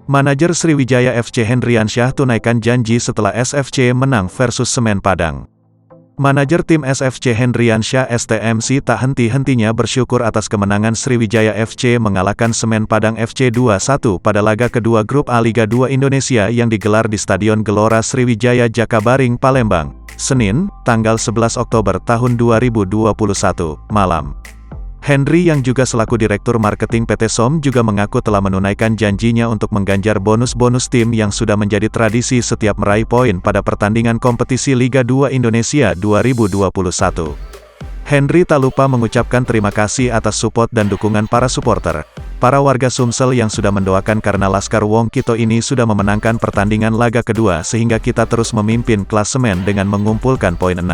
Manajer Sriwijaya FC Hendriansyah tunaikan janji setelah SFC menang versus Semen Padang. Manajer tim SFC Hendriansyah STMC tak henti-hentinya bersyukur atas kemenangan Sriwijaya FC mengalahkan Semen Padang FC 2-1 pada laga kedua Grup A Liga 2 Indonesia yang digelar di Stadion Gelora Sriwijaya Jakabaring, Palembang, Senin, tanggal 11 Oktober tahun 2021, malam. Henry yang juga selaku Direktur Marketing PT SOM juga mengaku telah menunaikan janjinya untuk mengganjar bonus-bonus tim yang sudah menjadi tradisi setiap meraih poin pada pertandingan kompetisi Liga 2 Indonesia 2021. Henry tak lupa mengucapkan terima kasih atas support dan dukungan para supporter, para warga Sumsel yang sudah mendoakan karena Laskar Wong Kito ini sudah memenangkan pertandingan laga kedua sehingga kita terus memimpin klasemen dengan mengumpulkan poin 6.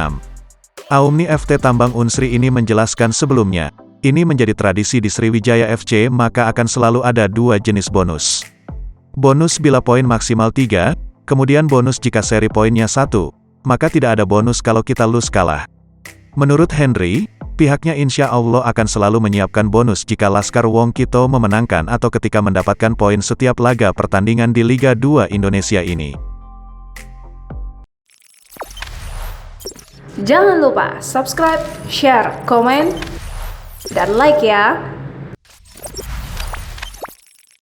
Alumni FT Tambang Unsri ini menjelaskan sebelumnya, ini menjadi tradisi di Sriwijaya FC maka akan selalu ada dua jenis bonus. Bonus bila poin maksimal 3, kemudian bonus jika seri poinnya 1, maka tidak ada bonus kalau kita lose kalah. Menurut Henry, pihaknya insya Allah akan selalu menyiapkan bonus jika Laskar Wong Kito memenangkan atau ketika mendapatkan poin setiap laga pertandingan di Liga 2 Indonesia ini. Jangan lupa subscribe, share, komen, dan like ya.